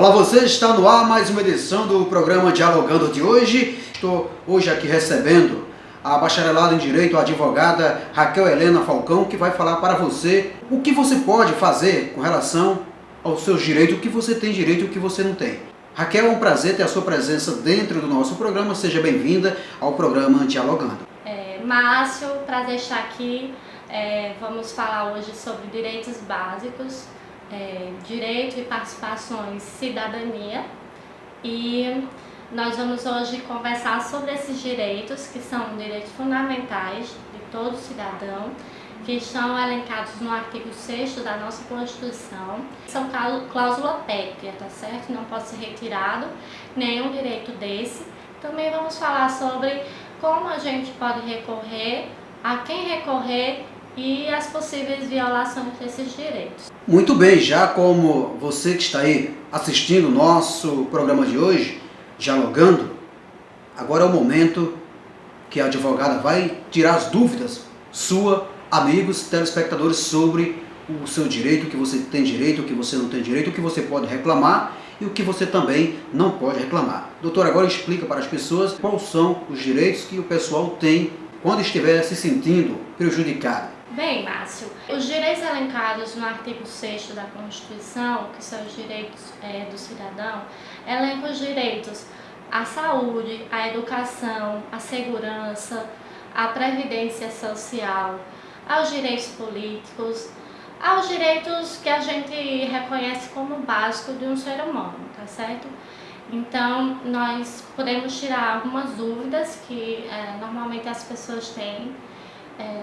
Olá, você está no ar mais uma edição do programa Dialogando de hoje. Estou hoje aqui recebendo a bacharelada em Direito, a advogada Raquel Helena Falcão, que vai falar para você o que você pode fazer com relação aos seus direitos, o que você tem direito e o que você não tem. Raquel, é um prazer ter a sua presença dentro do nosso programa. Seja bem-vinda ao programa Dialogando. Márcio, prazer estar aqui. Vamos falar hoje sobre direitos básicos, direito e participações, cidadania. E nós vamos hoje conversar sobre esses direitos, que são direitos fundamentais de todo cidadão, que estão elencados no artigo 6º da nossa Constituição. São cláusula pétrea, tá certo? Não pode ser retirado nenhum direito desse. Também vamos falar sobre como a gente pode recorrer, a quem recorrer e as possíveis violações desses direitos. Muito bem, já como você que está aí assistindo o nosso programa de hoje, Dialogando, agora é o momento que a advogada vai tirar as dúvidas sua, amigos, telespectadores, sobre o seu direito, o que você tem direito, o que você não tem direito, o que você pode reclamar e o que você também não pode reclamar. Doutor, agora explica para as pessoas quais são os direitos que o pessoal tem quando estiver se sentindo prejudicado. Bem, Márcio, os direitos elencados no artigo 6º da Constituição, que são os direitos do cidadão, elencam os direitos à saúde, à educação, à segurança, à previdência social, aos direitos políticos, aos direitos que a gente reconhece como básico de um ser humano, tá certo? Então, nós podemos tirar algumas dúvidas que normalmente as pessoas têm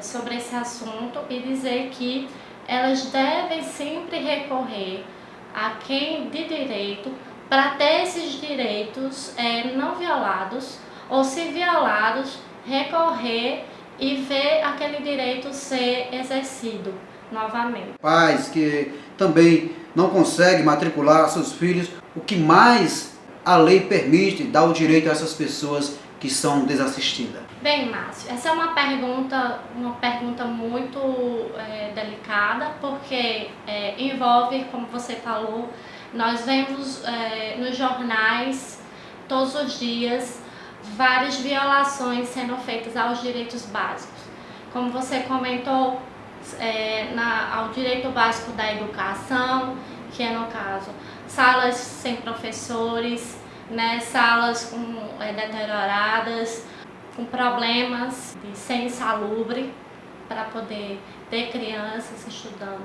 sobre esse assunto e dizer que elas devem sempre recorrer a quem de direito para ter esses direitos não violados, ou se violados, recorrer e ver aquele direito ser exercido novamente. Pais que também não conseguem matricular seus filhos, o que mais a lei permite dar o direito a essas pessoas que são desassistidas? Bem, Márcio, essa é uma pergunta muito delicada, porque envolve, como você falou, nós vemos nos jornais todos os dias várias violações sendo feitas aos direitos básicos. Como você comentou, ao direito básico da educação, que é, no caso, salas sem professores, salas deterioradas, com problemas de ser insalubre para poder ter crianças estudando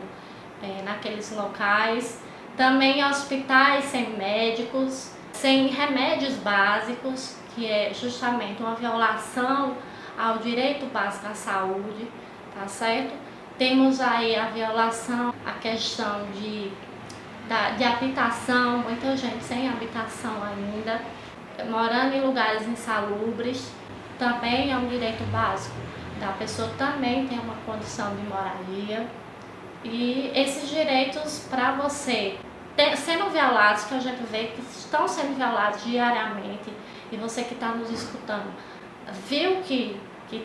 naqueles locais. Também hospitais sem médicos, sem remédios básicos, que é justamente uma violação ao direito básico à saúde, tá certo? Temos aí a violação, a questão de habitação, muita gente sem habitação ainda, morando em lugares insalubres, também é um direito básico da pessoa também ter uma condição de moradia. E esses direitos, para você, sendo violados, que a gente vê que estão sendo violados diariamente, e você que está nos escutando, viu que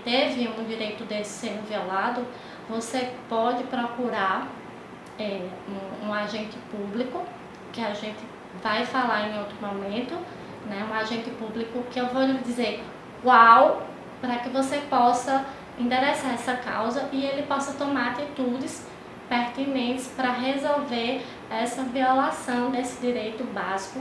teve um direito desse sendo violado, você pode procurar um agente público, que a gente vai falar em outro momento, um agente público que eu vou lhe dizer qual, para que você possa endereçar essa causa e ele possa tomar atitudes pertinentes para resolver essa violação desse direito básico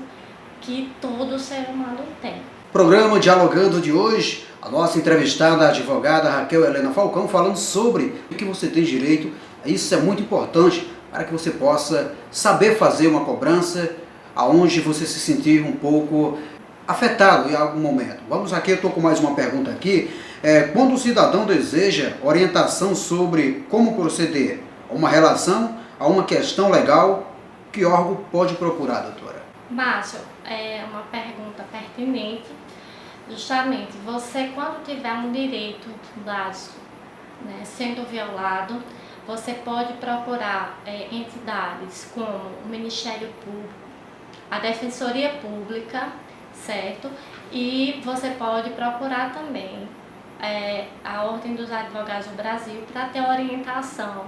que todo ser humano tem. Programa Dialogando de hoje, a nossa entrevistada, a advogada Raquel Helena Falcão, falando sobre o que você tem direito. Isso é muito importante para que você possa saber fazer uma cobrança aonde você se sentir um pouco afetado em algum momento. Vamos aqui, eu estou com mais uma pergunta aqui. Quando o cidadão deseja orientação sobre como proceder a uma relação, a uma questão legal, que órgão pode procurar, doutora? Márcio, é uma pergunta pertinente. Justamente, você quando tiver um direito básico sendo violado, você pode procurar entidades como o Ministério Público, a Defensoria Pública, certo? E você pode procurar também a Ordem dos Advogados do Brasil para ter orientação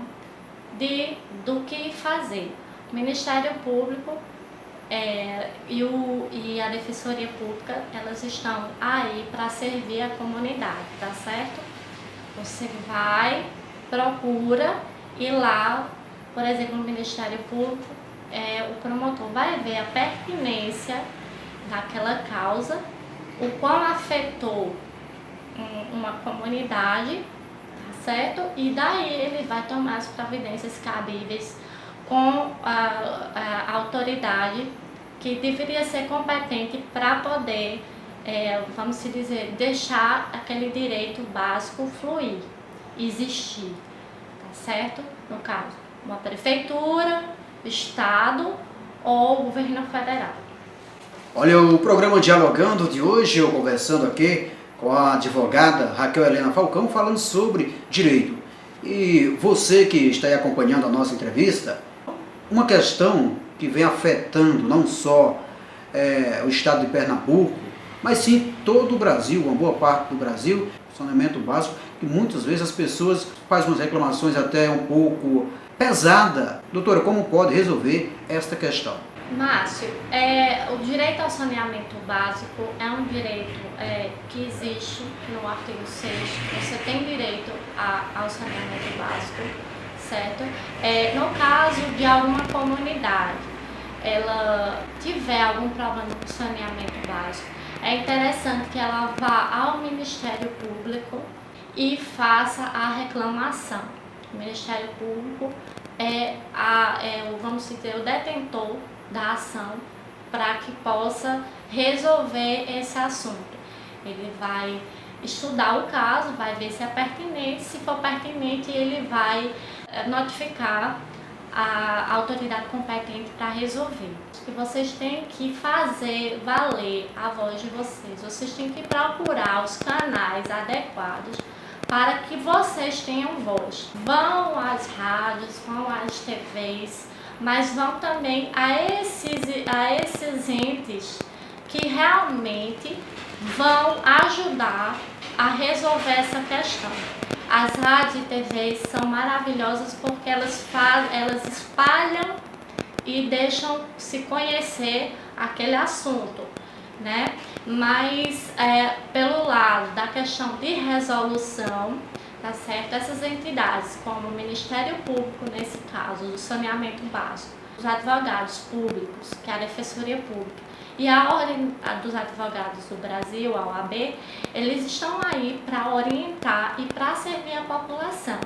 do que fazer. O Ministério Público E a Defensoria Pública, elas estão aí para servir a comunidade, tá certo? Você vai, procura e lá, por exemplo, no Ministério Público, o promotor vai ver a pertinência daquela causa, o quão afetou uma comunidade, tá certo? E daí ele vai tomar as providências cabíveis com a autoridade que deveria ser competente para poder, vamos dizer, deixar aquele direito básico fluir, existir, tá certo? No caso, uma prefeitura, estado ou governo federal. Olha, o programa Dialogando de hoje, eu conversando aqui com a advogada Raquel Helena Falcão, falando sobre direito. E você que está aí acompanhando a nossa entrevista, uma questão que vem afetando não só o estado de Pernambuco, mas sim todo o Brasil, uma boa parte do Brasil, saneamento básico, que muitas vezes as pessoas fazem umas reclamações até um pouco pesada. Doutora, como pode resolver esta questão? Márcio, o direito ao saneamento básico é um direito que existe no artigo 6º. Você tem direito ao saneamento básico, certo? No caso de alguma comunidade, ela tiver algum problema com saneamento básico, é interessante que ela vá ao Ministério Público e faça a reclamação. O Ministério Público vamos dizer, o detentor da ação para que possa resolver esse assunto. Ele vai estudar o caso, vai ver se é pertinente, se for pertinente ele vai notificar a autoridade competente para resolver. E vocês têm que fazer valer a voz de vocês, vocês têm que procurar os canais adequados para que vocês tenham voz. Vão às rádios, vão às TVs, mas vão também a esses entes que realmente vão ajudar a resolver essa questão. As rádios e TVs são maravilhosas porque elas espalham e deixam se conhecer aquele assunto, né? Mas pelo lado da questão de resolução, tá certo? Essas entidades, como o Ministério Público, nesse caso, do saneamento básico, os advogados públicos, que é a Defensoria Pública, e a Ordem dos Advogados do Brasil, a OAB, eles estão aí para orientar e para servir a população.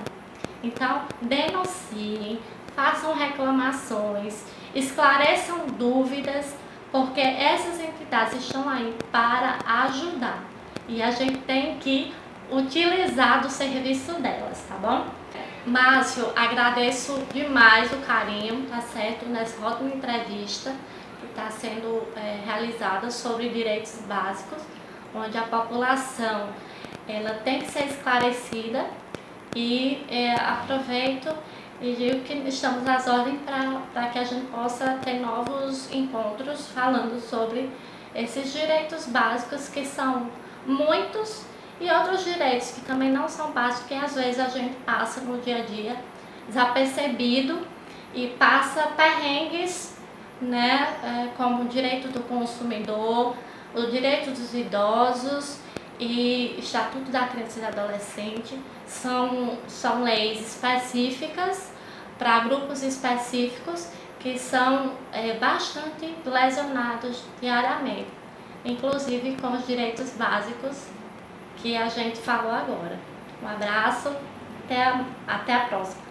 Então, denunciem, façam reclamações, esclareçam dúvidas, porque essas entidades estão aí para ajudar. E a gente tem que utilizar do serviço delas, tá bom? Márcio, agradeço demais o carinho, tá certo? Nessa ótima entrevista que está sendo realizada sobre direitos básicos, onde a população ela tem que ser esclarecida e aproveito e digo que estamos às ordens para que a gente possa ter novos encontros falando sobre esses direitos básicos que são muitos e outros direitos que também não são básicos, que às vezes a gente passa no dia a dia desapercebido e passa perrengues, né, como o direito do consumidor, o direito dos idosos e Estatuto da Criança e do Adolescente. São leis específicas para grupos específicos que são bastante lesionados diariamente, inclusive com os direitos básicos que a gente falou agora. Um abraço, até a próxima.